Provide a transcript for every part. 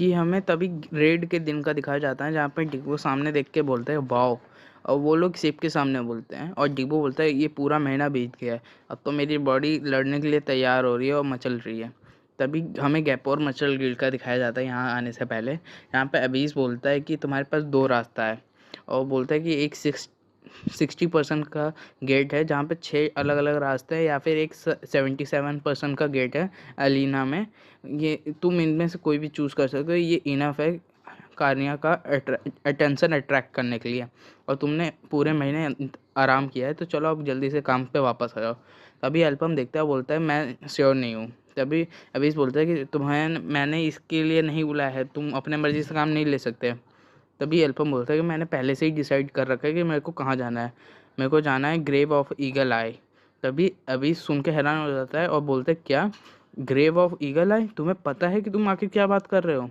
कि हमें तभी रेड के दिन का दिखाया जाता है जहाँ पे डिगो सामने देख के बोलते हैं वाओ। और वो लोग शिप के सामने बोलते हैं और डिगो बोलता है ये पूरा महीना बीत गया है, अब तो मेरी बॉडी लड़ने के लिए तैयार हो रही है और मचल रही है। तभी हमें गैपोर मचल गिल का दिखाया जाता है यहाँ आने से पहले। यहाँ पे अबीस बोलता है कि तुम्हारे पास दो रास्ता है, और बोलता है कि एक 60% का गेट है जहाँ पे 6 अलग अलग रास्ते हैं, या फिर एक 77% का गेट है अलीना में। ये तुम इनमें से कोई भी चूज़ कर सकते हो, ये इनफ है कार्निया का अटेंशन अट्रैक्ट करने के लिए, और तुमने पूरे महीने आराम किया है तो चलो अब जल्दी से काम पे वापस आ जाओ। तभी एल्पम देखता है, बोलता है मैं श्योर नहीं हूँ। तभी अभी बोलता है कि तुम्हें मैंने इसके लिए नहीं बुलाया है, तुम अपने मर्जी से काम नहीं ले सकते। तभी एल्पम बोलता है कि मैंने पहले से ही डिसाइड कर रखा है कि मेरे को कहाँ जाना है, मेरे को जाना है ग्रेव ऑफ ईगल आई। तभी अभी सुन के हैरान हो जाता है और बोलते है क्या, ग्रेव ऑफ ईगल आई, तुम्हें पता है कि तुम आखिर क्या बात कर रहे हो।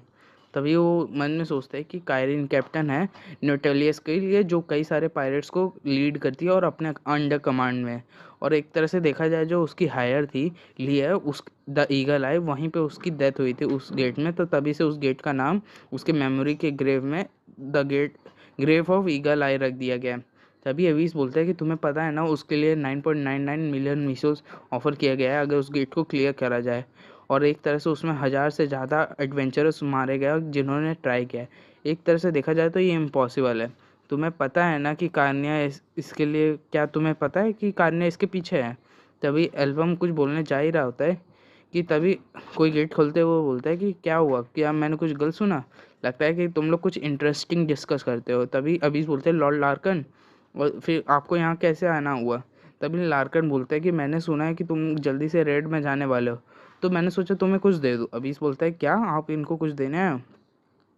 तभी वो मन में सोचता है कि कायरिन कैप्टन है न्यूटेलियस के लिए, जो कई सारे पायरेट्स को लीड करती है और अपने अंडर कमांड में। और एक तरह से देखा जाए जो उसकी हायर थी लिया उस द ईगल आई, वहीं पे उसकी डेथ हुई थी उस गेट में, तो तभी से उस गेट का नाम उसके मेमोरी के ग्रेव में the gate grave of eagle eye रख दिया गया। तभी अवीस बोलता है कि तुम्हें पता है ना उसके लिए 9.99 मिलियन मिसोस ऑफर किया गया है अगर उस गेट को क्लियर करा जाए। और एक तरह से उसमें 1000 से ज़्यादा एडवेंचरर्स मारे गए जिन्होंने ट्राई किया है। एक तरह से देखा जाए तो ये इम्पॉसिबल है। तुम्हें पता है ना कि कार्निया इसके लिए, क्या तुम्हें पता है कि कार्निया इसके पीछे है। तभी एल्बम कुछ बोलने जा ही रहा होता है कि तभी कोई गेट खोलते हुए बोलता है कि क्या हुआ, क्या मैंने कुछ गलत सुना, लगता है कि तुम लोग कुछ इंटरेस्टिंग डिस्कस करते हो। तभी अभी बोलते हैं लॉर्ड लार्कन, और फिर आपको यहाँ कैसे आना हुआ। तभी लार्कन बोलता है कि मैंने सुना है कि तुम जल्दी से रेड में जाने वाले हो, तो मैंने सोचा तुम्हें कुछ दे दूँ। अभी बोलता है क्या आप इनको कुछ देने हैं।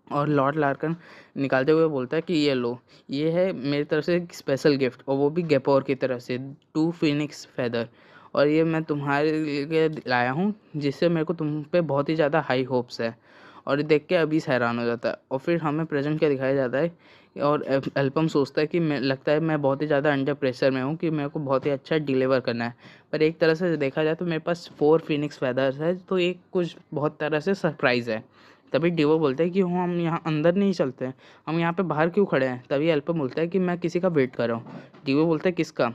और लॉर्ड लार्कन निकालते हुए बोलता है कि ये लो, ये है मेरी तरफ से एक स्पेशल गिफ्ट, और वो भी गैपोर की तरफ से 2 फिनिक्स फेदर। और ये मैं तुम्हारे लिए लाया हूँ, जिससे मेरे को तुम पे बहुत ही ज़्यादा हाई होप्स है। और ये देख के अभी हैरान हो जाता है, और फिर हमें प्रेजेंट क्या दिखाया जाता है। और एल्पम सोचता है कि मैं, लगता है मैं बहुत ही ज़्यादा अंडर प्रेशर में हूँ कि मेरे को बहुत ही अच्छा डिलीवर करना है। पर एक तरह से देखा जाए तो मेरे पास 4 फिनिक्स फेदर्स है, तो एक कुछ बहुत तरह से सरप्राइज़ है। तभी डिवो बोलता है कि हम यहाँ अंदर नहीं चलते हैं, हम यहाँ पे बाहर क्यों खड़े हैं। तभी एल्पम बोलता है कि मैं किसी का वेट कर रहा हूँ। डिवो बोलता है किसका।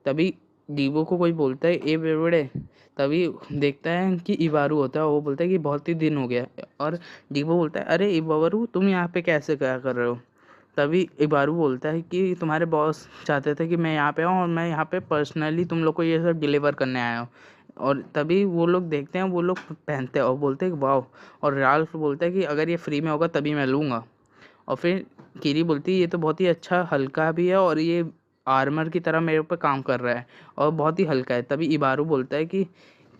तभी डिवो को कोई बोलता है ए बेवड़े। तभी देखता है कि इबारू होता है, वो बोलता है कि बहुत ही दिन हो गया। और डिवो बोलता है अरे इबारू तुम यहाँ पे कैसे क्या कर रहे हो। तभी इबारू बोलता है कि तुम्हारे बॉस चाहते थे कि मैं यहाँ पे आऊँ, और मैं यहाँ पे पर्सनली तुम लोग को ये सब डिलीवर करने आया हूँ। और तभी वो लोग देखते हैं, वो लोग पहनते हैं और बोलते हैं वाह। और राल्फ बोलता है कि अगर ये फ्री में होगा तभी मैं लूँगा। और फिर कीरी बोलती है ये तो बहुत ही अच्छा हल्का भी है, और ये आर्मर की तरह मेरे ऊपर काम कर रहा है और बहुत ही हल्का है। तभी इबारू बोलता है कि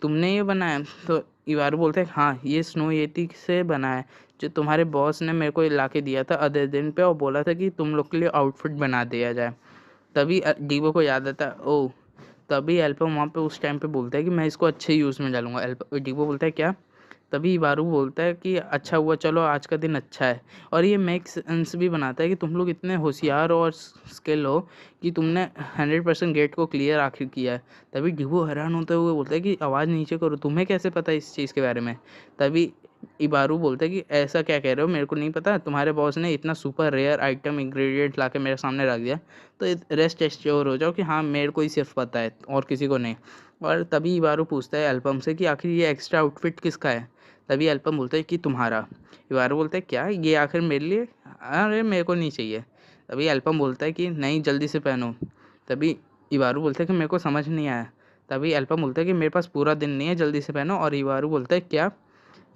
तुमने ये बनाया। तो इबारू बोलता है हाँ ये स्नो येती से बना है, जो तुम्हारे बॉस ने मेरे को ला के दिया था अदर दिन पे, और बोला था कि तुम लोग के लिए आउटफिट बना दिया जाए। तभी डीवो को याद आता है ओह। तभी एल्पम वहाँ पे उस टाइम पे बोलता है कि मैं इसको अच्छे यूज़ में डालूंगा। डीवो बोलता है क्या। तभी इबारू बोलता है कि अच्छा हुआ, चलो आज का दिन अच्छा है। और ये मेक सेंस भी बनाता है कि तुम लोग इतने होशियार और स्किल हो कि तुमने 100% गेट को क्लियर आखिर किया है। तभी डिवो हैरान होते हुए बोलता है कि आवाज़ नीचे करो, तुम्हें कैसे पता इस चीज़ के बारे में। तभी इबारू बोलता है कि ऐसा क्या कह रहे हो, मेरे को नहीं पता, तुम्हारे बॉस ने इतना सुपर रेयर आइटम इंग्रेडिएंट ला के मेरे सामने रख दिया, तो रेस्ट एश्योर हो जाओ कि हाँ मेरे को ही सिर्फ पता है और किसी को नहीं। और तभी इबारू पूछता है एल्बम से कि आखिर ये एक्स्ट्रा आउटफिट किसका है। तभी एल्बम बोलता है कि तुम्हारा। इबारू बोलता है क्या ये आखिर मेरे लिए, अरे मेरे को नहीं चाहिए। तभी एल्बम बोलता है कि नहीं जल्दी से पहनो। तभी इबारू बोलता है कि मेरे को समझ नहीं आया। तभी एल्बम बोलता है कि मेरे पास पूरा दिन नहीं है, जल्दी से पहनो। और इबारू बोलता है क्या।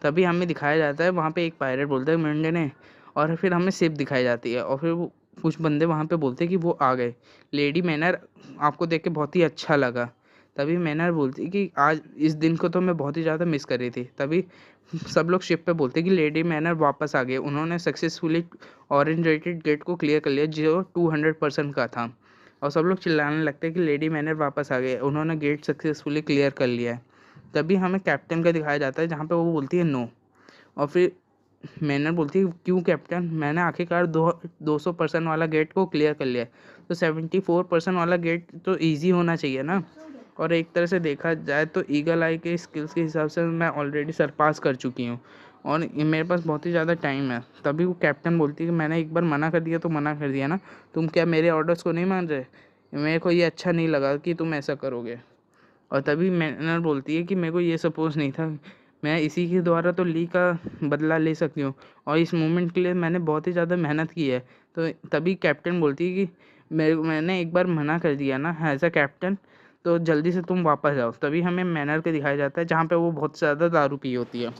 तभी हमें दिखाया जाता है वहाँ पे एक पायरेट बोलता है मिंडे ने, और फिर हमें शिप दिखाई जाती है, और फिर वो कुछ बंदे वहाँ पे बोलते हैं कि वो आ गए। लेडी मैनर आपको देख के बहुत ही अच्छा लगा। तभी मैनर बोलती है कि आज इस दिन को तो मैं बहुत ही ज़्यादा मिस कर रही थी। तभी सब लोग शिप पे बोलते हैं कि लेडी मैनर वापस आ गए, उन्होंने सक्सेसफुली ऑरेंज रेटेड गेट को क्लियर कर लिया जो 200% का था। और सब लोग चिल्लाने लगते हैं कि लेडी मैनर वापस आ गए, उन्होंने गेट सक्सेसफुली क्लियर कर लिया है। तभी हमें कैप्टन का दिखाया जाता है जहाँ पे वो बोलती है नो। और फिर मैनर बोलती है क्यों कैप्टन, मैंने आखिरकार 200% वाला गेट को क्लियर कर लिया है, तो 74% वाला गेट तो इजी होना चाहिए ना। और एक तरह से देखा जाए तो ईगल आई के स्किल्स के हिसाब से मैं ऑलरेडी सरपास कर चुकी हूँ, और ये मेरे पास बहुत ही ज़्यादा टाइम है। तभी वो कैप्टन बोलती है कि मैंने एक बार मना कर दिया तो मना कर दिया ना, तुम क्या मेरे ऑर्डर्स को नहीं मान रहे? मेरे को ये अच्छा नहीं लगा कि तुम ऐसा करोगे। और तभी मैनर बोलती है कि मेरे को ये सपोज़ नहीं था, मैं इसी के द्वारा तो ली का बदला ले सकती हूँ और इस मोमेंट के लिए मैंने बहुत ही ज़्यादा मेहनत की है। तो तभी कैप्टन बोलती है कि मैंने एक बार मना कर दिया ना एज़ अ कैप्टन, तो जल्दी से तुम वापस जाओ। तभी हमें मैनर को दिखाया जाता है जहाँ पे वो बहुत ज़्यादा दारू पी होती है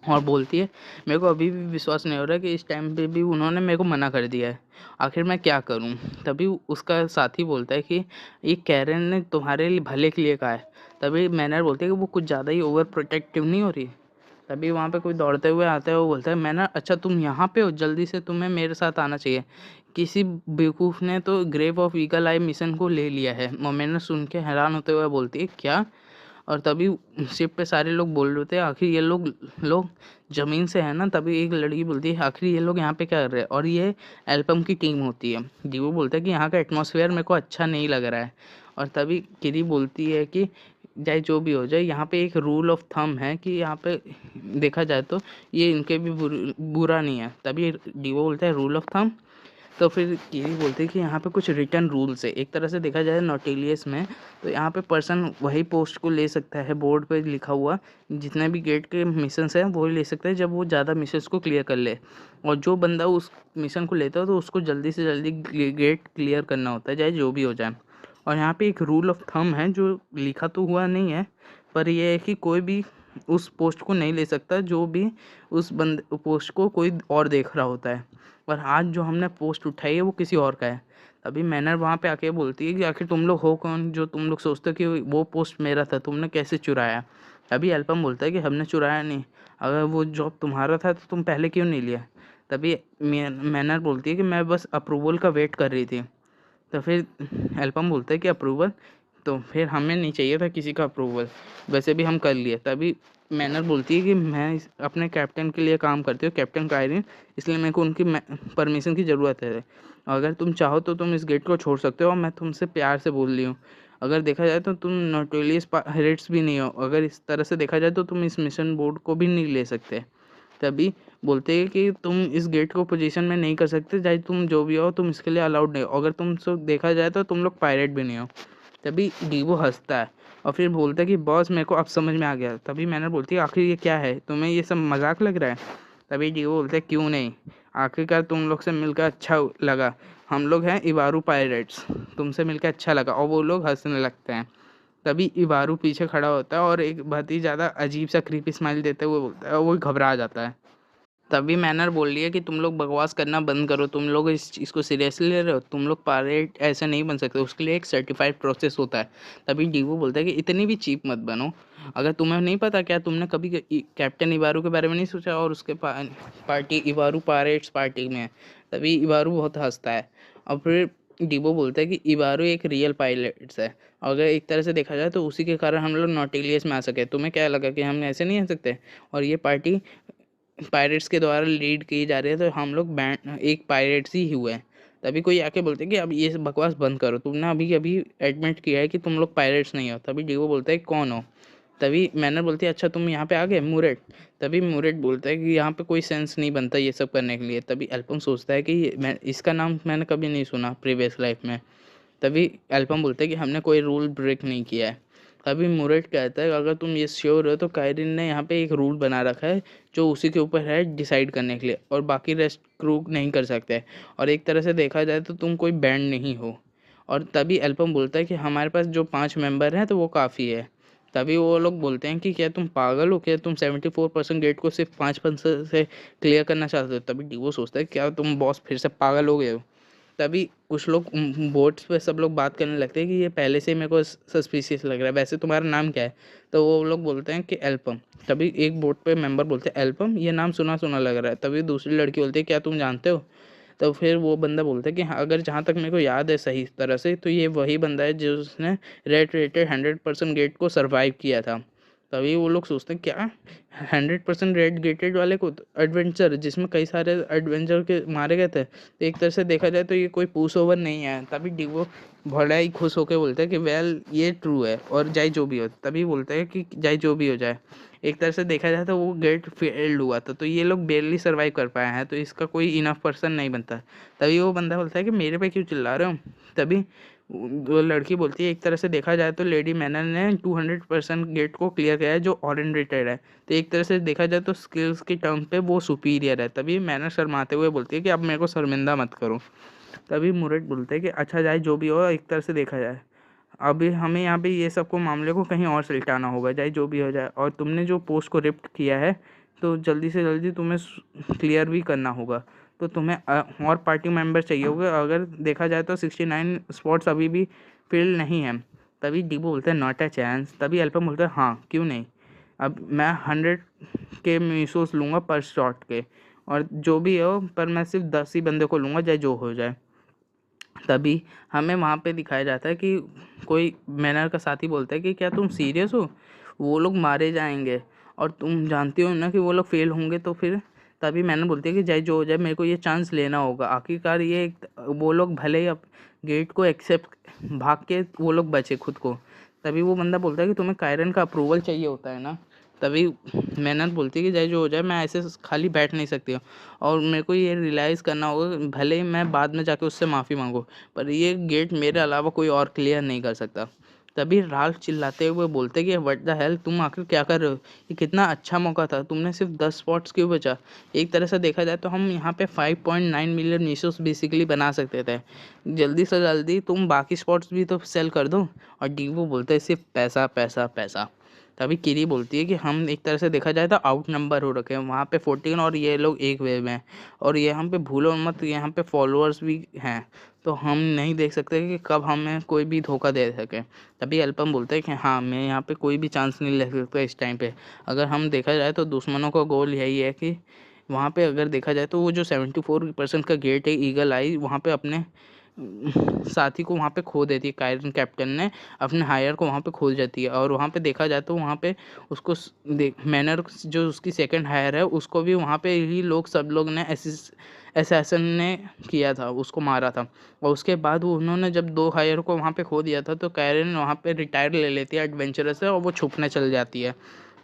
और बोलती है मेरे को अभी भी विश्वास नहीं हो रहा कि इस टाइम पे भी उन्होंने मेरे को मना कर दिया है, आखिर मैं क्या करूं? तभी उसका साथी बोलता है कि ये कैरन ने तुम्हारे लिए भले के लिए कहा है। तभी मैनर बोलती है कि वो कुछ ज़्यादा ही ओवर प्रोटेक्टिव नहीं हो रही? तभी वहाँ पे कोई दौड़ते हुए आता है, वो बोलता है मैनर अच्छा तुम यहाँ पे हो, जल्दी से तुम्हें मेरे साथ आना चाहिए। किसी बेवकूफ़ ने तो grave of eagle eye mission को ले लिया है। मैनर सुन के हैरान होते हुए बोलती है क्या? और तभी शिप पे सारे लोग बोल रहे थे आखिर ये लोग लोग ज़मीन से है ना। तभी एक लड़की बोलती है आखिर ये लोग यहाँ पे क्या कर रहे हैं, और ये एल्पम की टीम होती है। डीवो बोलता है कि यहाँ का एटमॉस्फेयर मेरे को अच्छा नहीं लग रहा है। और तभी किरी बोलती है कि चाहे जो भी हो जाए, यहाँ पे एक रूल ऑफ थंब है कि यहाँ पे देखा जाए तो ये इनके भी बुरा नहीं है। तभी डीवो बोलता है रूल ऑफ थंब। तो फिर कीवी बोलते हैं कि यहाँ पे कुछ रिटर्न रूल्स है। एक तरह से देखा जाए नोटिलियस में, तो यहाँ पे पर्सन वही पोस्ट को ले सकता है, बोर्ड पे लिखा हुआ जितने भी गेट के मिशंस हैं वही ले सकता है जब वो ज़्यादा मिशंस को क्लियर कर ले। और जो बंदा उस मिशन को लेता है तो उसको जल्दी से जल्दी गेट क्लियर करना होता है, चाहे जो भी हो जाए। और यहाँ पे एक रूल ऑफ थंब है जो लिखा तो हुआ नहीं है, पर यह है कि कोई भी उस पोस्ट को नहीं ले सकता जो भी उस बंद पोस्ट को कोई और देख रहा होता है। और आज जो हमने पोस्ट उठाई है वो किसी और का है। तभी मैनर वहाँ पे आके बोलती है कि आखिर तुम लोग हो कौन जो तुम लोग सोचते हो कि वो पोस्ट मेरा था, तुमने कैसे चुराया? तभी एल्पम बोलता है कि हमने चुराया नहीं, अगर वो जॉब तुम्हारा था तो तुम पहले क्यों नहीं लिया? तभी मैनर बोलती है कि मैं बस अप्रूवल का वेट कर रही थी। तो फिर एल्पम बोलता है कि अप्रूवल, तो फिर हमें नहीं चाहिए था किसी का अप्रूवल, वैसे भी हम कर लिए। तभी मैनर बोलती है कि मैं अपने कैप्टन के लिए काम करती हूँ, कैप्टन कायरिन, इसलिए मेरे को उनकी परमिशन की ज़रूरत है। अगर तुम चाहो तो तुम इस गेट को छोड़ सकते हो, और मैं तुमसे प्यार से बोल रही हूँ। अगर देखा जाए तो तुम नोटोरियस पायरेट्स भी नहीं हो, अगर इस तरह से देखा जाए तो तुम इस मिशन बोर्ड को भी नहीं ले सकते। तभी बोलते हैं कि तुम इस गेट को पोजीशन में नहीं कर सकते, चाहे तुम जो भी हो तुम इसके लिए अलाउड नहीं हो, अगर तुम सब देखा जाए तो तुम लोग पायरेट भी नहीं हो। तभी डीवो हंसता है और फिर बोलता है कि बॉस मेरे को अब समझ में आ गया। तभी मैंने बोलती है आखिर ये क्या है, तुम्हें ये सब मजाक लग रहा है? तभी डीवो बोलता है क्यों नहीं, आखिरकार तुम लोग से मिलकर अच्छा लगा, हम लोग हैं इवारू पायरेट्स, तुमसे मिलकर अच्छा लगा। और वो लोग हंसने लगते हैं। तभी इवारू पीछे खड़ा होता है और एक बहुत ही ज़्यादा अजीब सा क्रीपी स्माइल देते हुए बोलता है, और वो घबरा जाता है। तभी मैनर बोल रही है कि तुम लोग बकवास करना बंद करो, तुम लोग इस चीज़ को सीरियसली ले रहे हो, तुम लोग पायरेट ऐसे नहीं बन सकते, उसके लिए एक सर्टिफाइड प्रोसेस होता है। तभी डीवो बोलता है कि इतनी भी चीप मत बनो, अगर तुम्हें नहीं पता क्या तुमने कभी कैप्टन इवारू के बारे में नहीं सोचा, और उसके पार्टी इवारू पायरेट्स पार्टी में है। तभी इवारू बहुत हंसता है और फिर डीवो बोलता है कि इवारू एक रियल पायलट्स है, अगर एक तरह से देखा जाए तो उसी के कारण हम लोग नॉटिलियस में आ सके। तुम्हें क्या लगा कि हम ऐसे नहीं आ सकते? और ये पार्टी पायरेट्स के द्वारा लीड की जा रही है, तो हम लोग बैंड एक पायरेट्स ही हुए हैं। तभी कोई आके बोलते हैं कि अब ये सब बकवास बंद करो, तुमने अभी अभी एडमिट किया है कि तुम लोग पायरेट्स नहीं हो। तभी डीगो बोलता है कौन हो? तभी मैनर बोलती है अच्छा तुम यहाँ पे आ गए मुरेट। तभी मुरेट बोलता है कि यहाँ पे कोई सेंस नहीं बनता ये सब करने के लिए। तभी एल्पम सोचता है कि मैं इसका नाम मैंने कभी नहीं सुना प्रीवियस लाइफ में। तभी एल्पम बोलता है कि हमने कोई रूल ब्रेक नहीं किया है। तभी मुरेट कहता है अगर तुम ये श्योर हो तो कायरिन ने यहाँ पे एक रूल बना रखा है जो उसी के ऊपर है डिसाइड करने के लिए, और बाकी रेस्ट क्रू नहीं कर सकते। और एक तरह से देखा जाए तो तुम कोई बैंड नहीं हो। और तभी एल्पम बोलता है कि हमारे पास जो 5 मेंबर हैं तो वो काफ़ी है। तभी वो लोग बोलते हैं कि क्या तुम पागल हो, क्या तुम 74% गेट को सिर्फ 5% से क्लियर करना चाहते हो? तभी डीवो सोचता है क्या तुम बॉस फिर से पागल हो गए हो? तभी कुछ लोग बोट्स पे सब लोग बात करने लगते हैं कि ये पहले से ही मेरे को सस्पिशियस लग रहा है, वैसे तुम्हारा नाम क्या है? तो वो लोग बोलते हैं कि एल्पम। तभी एक बोट पे मेंबर बोलते हैं एल्पम, ये नाम सुना सुना लग रहा है। तभी दूसरी लड़की बोलती है क्या तुम जानते हो? तो फिर वो बंदा बोलता है कि हाँ, अगर जहाँ तक मेरे को याद है सही तरह से तो ये वही बंदा है जिसने रेड रेटेड 100% गेट को सर्वाइव किया था। तभी वो लोग सोचते हैं क्या 100% रेड गेटेड वाले को, एडवेंचर जिसमें कई सारे एडवेंचर के मारे गए थे, तो एक तरह से देखा जाए तो ये कोई पुश ओवर नहीं है। तभी डिवो बड़ा ही खुश होकर बोलता है कि वेल ये ट्रू है, और जाए जो भी हो। तभी बोलता है कि जाए जो भी हो जाए, एक तरह से देखा जाए तो वो गेट फेल्ड हुआ था, तो ये लोग बेरली सर्वाइव कर पाए हैं, तो इसका कोई इनफ पर्सन नहीं बनता। तभी वो बंदा बोलता है कि मेरे पे क्यों चिल्ला रहे हो। तभी वो लड़की बोलती है एक तरह से देखा जाए तो लेडी मैनर ने 200% गेट को क्लियर किया है जो ओरिएंटेड है, तो एक तरह से देखा जाए तो स्किल्स के टर्म पे वो सुपीरियर है। तभी मैनर शर्माते हुए बोलती है कि अब मेरे को शर्मिंदा मत करो। तभी मुरट बोलते हैं कि अच्छा जाए जो भी हो, एक तरह से देखा जाए अभी हमें यहाँ पे ये सबको मामले को कहीं और सुलझाना होगा, चाहे जो भी हो जाए। और तुमने जो पोस्ट को रिप्ट किया है तो जल्दी से जल्दी तुम्हें क्लियर भी करना होगा, तो तुम्हें और पार्टी मेंबर चाहिए होगा। अगर देखा जाए तो 69 स्पॉट्स अभी भी फिल नहीं है। तभी डीबो बोलते हैं नॉट अ चांस। तभी एल्पम बोलता है हाँ क्यों नहीं, अब मैं 100 के मीसोस लूँगा पर शॉट के, और जो भी हो पर मैं सिर्फ 10 ही बंदे को लूँगा चाहे जो हो जाए। तभी हमें वहाँ पे दिखाया जाता है कि कोई मैनर का साथी बोलता है कि क्या तुम सीरियस हो, वो लोग मारे जाएंगे और तुम जानती हो ना कि वो लोग फेल होंगे तो फिर। तभी मैनर बोलती है कि चाहे जो हो जाए मेरे को ये चांस लेना होगा। आखिरकार वो लोग भले ही अब गेट को एक्सेप्ट भाग के वो लोग बचे खुद को। तभी वो बंदा बोलता है कि तुम्हें कायरन का अप्रूवल चाहिए होता है ना। तभी मेहनत बोलती है कि चाहे जो हो जाए मैं ऐसे खाली बैठ नहीं सकती हूँ, और मेरे को ये रियलाइज़ करना होगा भले ही मैं बाद में जाके उससे माफ़ी मांगूँ, पर ये गेट मेरे अलावा कोई और क्लियर नहीं कर सकता। तभी राल्फ चिल्लाते हुए बोलते कि व्हाट द हेल, तुम आखिर क्या कर रहे हो, ये कितना अच्छा मौका था, तुमने सिर्फ 10 स्पॉट्स क्यों बचा। एक तरह से देखा जाए तो हम यहाँ पे 5.9 मिलियन मीशोस बेसिकली बना सकते थे। जल्दी से जल्दी तुम बाकी स्पॉट्स भी तो सेल कर दो। और डीवो बोलते हैं सिर्फ पैसा पैसा पैसा। तभी किरी बोलती है कि हम एक तरह से देखा जाए तो आउट नंबर हो रखे हैं वहाँ पे 14, और ये लोग एक वेव में हैं, और यहाँ पे भूलो मत यहाँ पे फॉलोअर्स भी हैं, तो हम नहीं देख सकते कि कब हमें कोई भी धोखा दे सके। तभी अल्पम बोलते हैं कि हाँ मैं यहाँ पे कोई भी चांस नहीं ले सकता इस टाइम पे। अगर हम देखा जाए तो दुश्मनों का गोल यही है कि वहाँ पे अगर देखा जाए तो वो जो 74% का गेट है ईगल आई वहाँ पे अपने साथी को वहाँ पे खो देती है। कायरन कैप्टन ने अपने हायर को वहाँ पे खो जाती है, और वहाँ पे देखा जाए तो वहाँ पे उसको मैनर जो उसकी सेकंड हायर है उसको भी वहाँ पे ही लोग सब लोग ने असैसन ने किया था, उसको मारा था। और उसके बाद वो उन्होंने जब 2 हायर को वहाँ पे खो दिया था तो कायरन वहाँ पे रिटायर ले लेती है एडवेंचरर से, और वो छुपने चल जाती है।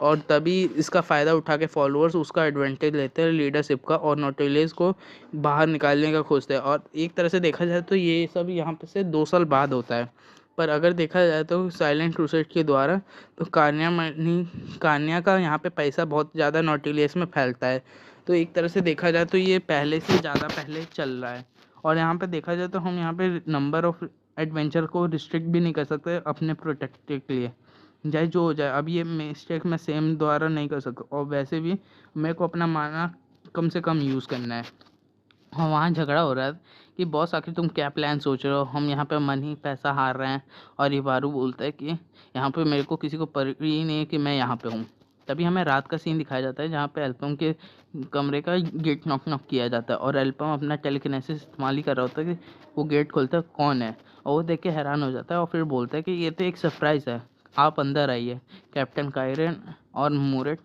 और तभी इसका फ़ायदा उठा के फॉलोअर्स उसका एडवांटेज लेते हैं लीडरशिप का, और नोटिलियस को बाहर निकालने का खोजते हैं। और एक तरह से देखा जाए तो ये सब यहाँ पे से 2 साल बाद होता है। पर अगर देखा जाए तो साइलेंट क्रूसेड के द्वारा तो कार्निया का यहाँ पे पैसा बहुत ज़्यादा नोटिलियस में फैलता है। तो एक तरह से देखा जाए तो ये पहले से ज़्यादा पहले चल रहा है। और यहाँ पे देखा जाए तो हम यहाँ पे नंबर ऑफ एडवेंचर को रिस्ट्रिक्ट भी नहीं कर सकते अपने प्रोटेक्ट के लिए, चाहे जो हो जाए। अब ये मिस्टेक मैं सेम द्वारा नहीं कर सकता, और वैसे भी मेरे को अपना माना कम से कम यूज़ करना है। और वहाँ झगड़ा हो रहा है कि बॉस आखिर तुम क्या प्लान सोच रहे हो, हम यहाँ पे मनी पैसा हार रहे हैं। और इबारू बोलता है कि यहाँ पे मेरे को किसी को पता ही नहीं है कि मैं यहाँ पे हूँ। तभी हमें रात का सीन दिखाया जाता है जहाँ पे एल्पम के कमरे का गेट नॉक नॉक किया जाता है, और एल्पम अपना टेलीकिनेसिस इस्तेमाल ही कर रहा होता है कि वो गेट खोलता है कौन है, और वो देख के हैरान हो जाता है और फिर बोलता है कि ये तो एक सरप्राइज़ है, आप अंदर आइए कैप्टन कायरन और मूरेट।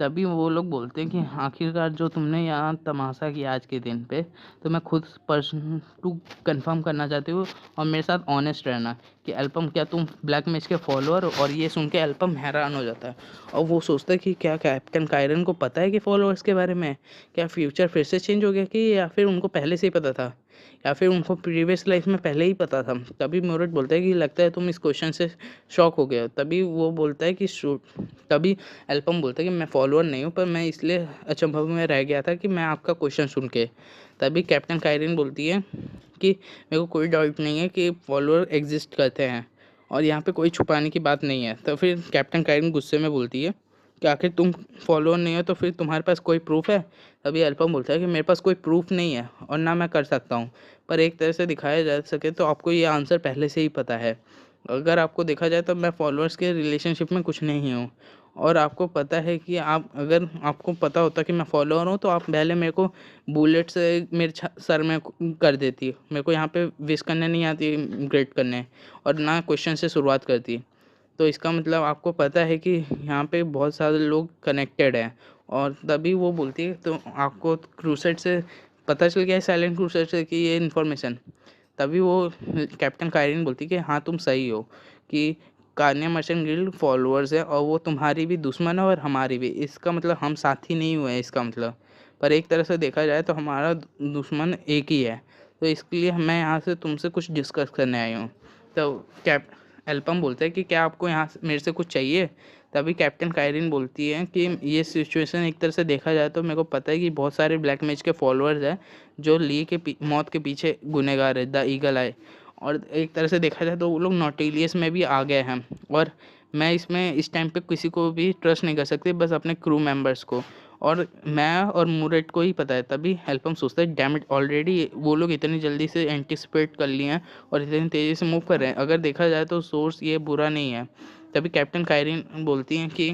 तभी वो लोग बोलते हैं कि आखिरकार जो तुमने यहाँ तमाशा किया आज के दिन पे, तो मैं खुद पर्सन टू कंफर्म करना चाहती हूँ और मेरे साथ ऑनेस्ट रहना कि एल्पम क्या तुम ब्लैक मैच के फॉलोअर हो। और ये सुन के एल्पम हैरान हो जाता है, और वो सोचता है कि क्या कैप्टन कायरन को पता है कि फॉलोअर्स के बारे में, क्या फ्यूचर फिर से चेंज हो गया कि, या फिर उनको पहले से ही पता था, या फिर उनको प्रीवियस लाइफ में पहले ही पता था। तभी मोरेट बोलता है कि लगता है तुम इस क्वेश्चन से शॉक हो गए हो। तभी वो बोलता है कि तभी एल्पम बोलता है कि मैं फॉलोअर नहीं हूँ, पर मैं इसलिए अचंभव में रह गया था कि मैं आपका क्वेश्चन सुन के। तभी कैप्टन कायरन बोलती है कि मेरे को कोई डाउट नहीं है कि फॉलोअर एग्जिस्ट करते हैं, और यहाँ पे कोई छुपाने की बात नहीं है। तो फिर कैप्टन कायरन गुस्से में बोलती है कि आखिर तुम फॉलोअर नहीं हो तो फिर तुम्हारे पास कोई प्रूफ है। तभी एल्पम बोलता है कि मेरे पास कोई प्रूफ नहीं है और ना मैं कर सकता हूँ, पर एक तरह से दिखाया जा सके तो आपको ये आंसर पहले से ही पता है। अगर आपको देखा जाए तो मैं फॉलोअर्स के रिलेशनशिप में कुछ नहीं हूँ, और आपको पता है कि आप, अगर आपको पता होता कि मैं फॉलोअर हूँ तो आप पहले मेरे को बुलेट से मेरे सर में कर देती। मेरे को यहाँ पे विश करने नहीं आती, ग्रेट करने, और ना क्वेश्चन से शुरुआत करती। तो इसका मतलब आपको पता है कि यहाँ पे बहुत सारे लोग कनेक्टेड हैं। और तभी वो बोलती है तो आपको क्रूसेड से पता चल गया है, साइलेंट क्रूसेड से, कि ये इन्फॉर्मेशन। तभी वो कैप्टन कायरन बोलती है कि हाँ तुम सही हो कि कार्निया मर्चेंट गिल्ड फॉलोअर्स है और वो तुम्हारी भी दुश्मन है और हमारी भी। इसका मतलब हम साथी नहीं हुए हैं इसका मतलब, पर एक तरह से देखा जाए तो हमारा दुश्मन एक ही है। तो इसके लिए मैं यहाँ से तुमसे कुछ डिस्कस करने आई हूँ। तो कैप एल्पम बोलता है कि क्या आपको यहाँ से मेरे से कुछ चाहिए? तभी कैप्टन कायरिन बोलती है कि ये सिचुएशन एक तरह से देखा जाए तो मेरे को पता है कि बहुत सारे ब्लैक मैच के फॉलोअर्स हैं जो ली के मौत के पीछे गुनहगार है, द ईगल आई। और एक तरह से देखा जाए तो वो लोग नोटिलियस में भी आ गए हैं और मैं इसमें इस टाइम पे किसी को भी ट्रस्ट नहीं कर सकती, बस अपने क्रू मेंबर्स को। और मैं और मूरेट को ही पता है। तभी हेल्पम सोचता है डैम इट, ऑलरेडी वो लोग इतनी जल्दी से एंटिसिपेट कर लिए हैं और इतनी तेज़ी से मूव कर रहे हैं। अगर देखा जाए तो सोर्स ये बुरा नहीं है। तभी कैप्टन कायरिन बोलती हैं कि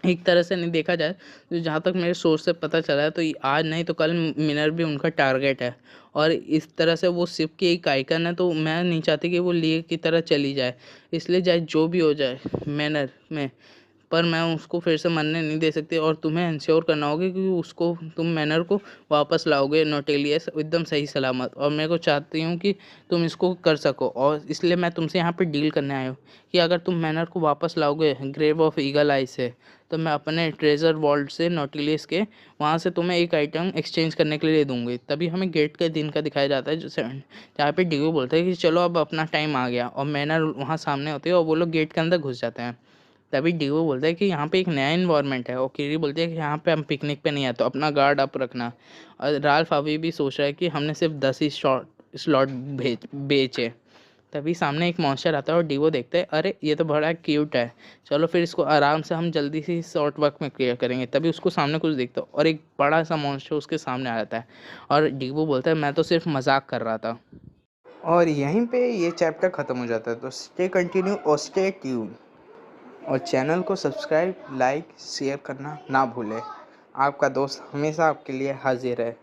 एक तरह से नहीं देखा जाए तो जहाँ तक मेरे सोर्स से पता चला है तो आज नहीं तो कल मिनर भी उनका टारगेट है। और इस तरह से वो शिप की एक आइकन है, तो मैं नहीं चाहती कि वो लिए की तरह चली जाए। इसलिए चाहे जो भी हो जाए मैनर में, पर मैं उसको फिर से मरने नहीं दे सकती और तुम्हें इंश्योर करना होगा कि उसको तुम मैनर को वापस लाओगे नोटेलियस एकदम सही सलामत। और मैं को चाहती हूँ कि तुम इसको कर सको और इसलिए मैं तुमसे यहाँ पे डील करने आया हूँ कि अगर तुम मैनर को वापस लाओगे ग्रेव ऑफ ईगल आई से, तो मैं अपने ट्रेजर वॉल्ट से नोटिलियस के वहाँ से तुम्हें एक आइटम एक्सचेंज करने के लिए दूंगी। तभी हमें गेट के दिन का दिखाया जाता है जहाँ पे डिगो बोलता है कि चलो अब अपना टाइम आ गया, और मैनर वहाँ सामने होती है और वो लोग गेट के अंदर घुस जाते हैं। तभी डिगो बोलता है कि यहाँ पे एक नया इन्वायरमेंट है और किरी बोलती है कि यहाँ पे हम पिकनिक पे नहीं आए, तो अपना गार्ड अप रखना। और राल्फ अभी भी सोच रहा है कि हमने सिर्फ 10 ही स्लॉट बेचे। तभी सामने एक मॉन्स्टर आता है और डिवो देखते हैं, अरे ये तो बड़ा क्यूट है, चलो फिर इसको आराम से हम जल्दी से शॉर्ट वर्क में क्लियर करेंगे। तभी उसको सामने कुछ देखता है और एक बड़ा सा मॉन्स्टर उसके सामने आ जाता है और डिवो बोलता है मैं तो सिर्फ मजाक कर रहा था। और यहीं पे ये चैप्टर ख़त्म हो जाता है। तो स्टे कंटिन्यू और स्टे ट्यून, और चैनल को सब्सक्राइब लाइक शेयर करना ना भूलें। आपका दोस्त हमेशा आपके लिए हाजिर है।